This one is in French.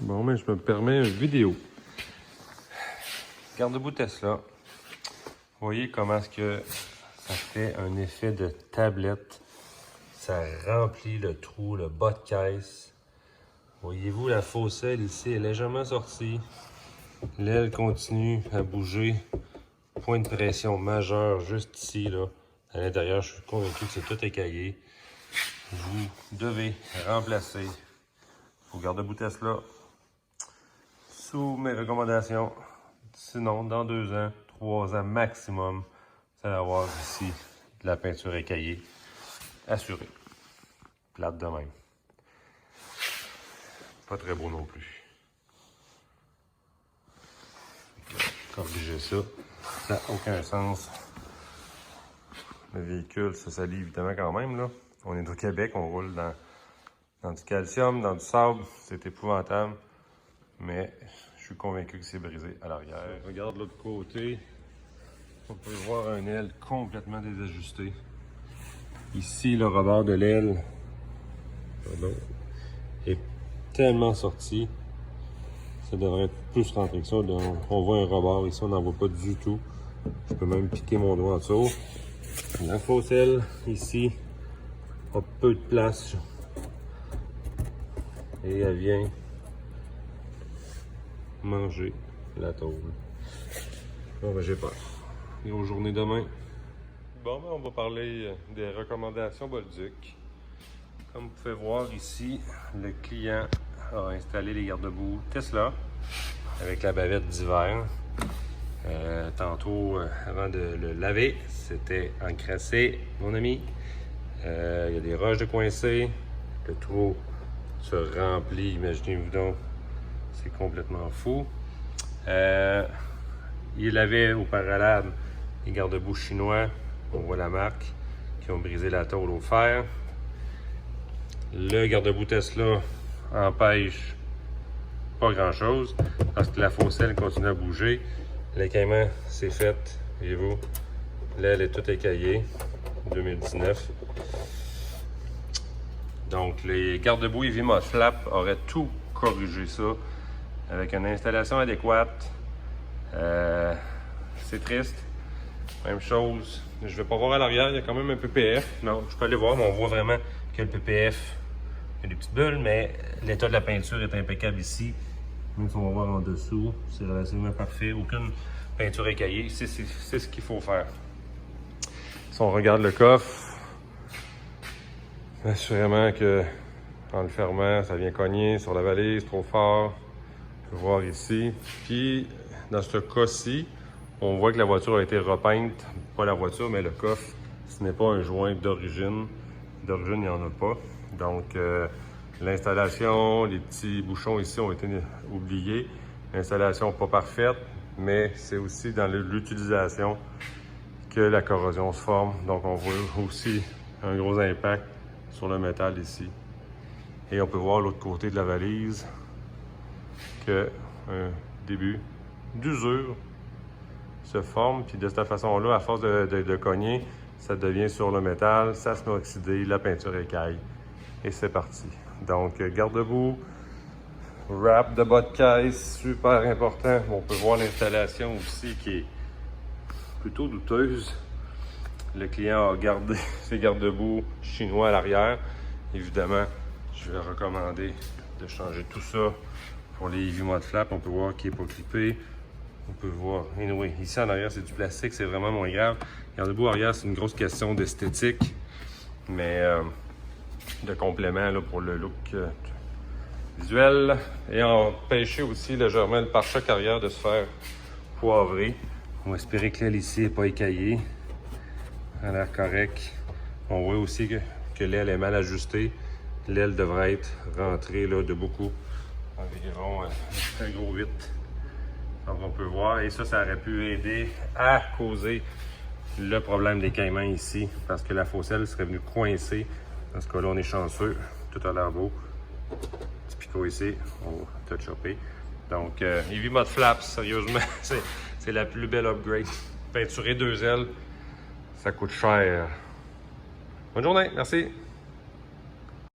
Bon, mais je me permets une vidéo. Garde-boue Tesla. Vous voyez comment est-ce que ça fait un effet de tablette. Ça remplit le trou, le bas de caisse. Voyez-vous, la fausse aile ici est légèrement sortie. L'aile continue à bouger. Point de pression majeur juste ici, là. À l'intérieur, je suis convaincu que c'est tout écaillé. Vous devez remplacer vos garde-boue Tesla sous mes recommandations. Sinon, dans 2 ans, 3 ans maximum, vous allez avoir ici de la peinture écaillée assurée. Plate de même. Pas très beau non plus. Corriger ça, ça n'a aucun sens. Le véhicule se salit évidemment quand même, là. On est au Québec, on roule dans du calcium, dans du sable. C'est épouvantable. Mais je suis convaincu que c'est brisé à l'arrière. Regarde l'autre côté. On peut voir un aile complètement désajusté. Ici, le rebord de l'aile est tellement sorti. Ça devrait être plus rentré que ça. On voit un rebord ici, on n'en voit pas du tout. Je peux même piquer mon doigt en dessous. La fausse aile, ici, a peu de place. Et elle vient manger la tôle. Bon, ben j'ai peur. Et aux journées demain. Bon, ben on va parler des recommandations Bolduc. Comme vous pouvez voir ici, le client a installé les garde-boue Tesla avec la bavette d'hiver. Tantôt, avant de le laver, c'était encrassé, mon ami. Il y a des roches de coincé. Le trou se remplit, imaginez-vous donc. C'est complètement fou. Il avait au préalable les garde-boue chinois, on voit la marque, qui ont brisé la tôle au fer. Le garde-boue Tesla empêche pas grand-chose parce que la fausse aile continue à bouger. L'écaillement, c'est fait, voyez-vous. L'aile est toute écaillée, 2019. Donc, les garde-boue Heavy Mud Flap auraient tout corrigé ça avec une installation adéquate. C'est triste. Même chose. Je ne vais pas voir à l'arrière, il y a quand même un PPF. Non, je peux aller voir, mais on voit vraiment que le PPF, il y a des petites bulles, mais l'état de la peinture est impeccable ici. Même si on va voir en dessous, c'est relativement parfait. Aucune peinture écaillée. C'est ce qu'il faut faire. Si on regarde le coffre, assurément que en le fermant, ça vient cogner sur la valise trop fort. On peut voir ici. Puis, dans ce cas-ci, on voit que la voiture a été repeinte. Pas la voiture, mais le coffre. Ce n'est pas un joint d'origine. D'origine, il n'y en a pas. Donc, l'installation, les petits bouchons ici ont été oubliés. L'installation pas parfaite, mais c'est aussi dans l'utilisation que la corrosion se forme. Donc, on voit aussi un gros impact sur le métal ici. Et on peut voir l'autre côté de la valise que un début d'usure se forme. Puis de cette façon-là, à force de cogner, ça devient sur le métal, ça se met oxydé, la peinture écaille. Et c'est parti. Donc, garde-boue, wrap de bas de caisse, super important. On peut voir l'installation aussi qui est plutôt douteuse. Le client a gardé ses garde-boue chinois à l'arrière. Évidemment, je vais recommander de changer tout ça pour les Heavy Mud Flap. On peut voir qu'il n'est pas clippé. On peut voir, anyway, ici en arrière c'est du plastique, c'est vraiment moins grave. Garde-boue arrière, c'est une grosse question d'esthétique, mais de complément là, pour le look visuel. Et empêcher aussi légèrement le pare-choc arrière de se faire poivrer. On va espérer que l'aile ici n'est pas écaillée. Elle a l'air correct. On voit aussi que l'aile est mal ajustée. L'aile devrait être rentrée là, de beaucoup, environ un gros 8. Donc on peut voir, et ça aurait pu aider à causer le problème d'écaillement ici, parce que la fausse aile serait venue coincer. Dans ce cas-là, on est chanceux, tout a l'air beau. Petit picot ici, on va touch-upper. Donc, Heavy Mud Flap, sérieusement, c'est la plus belle upgrade. Peinturer 2 ailes, ça coûte cher. Bonne journée, merci.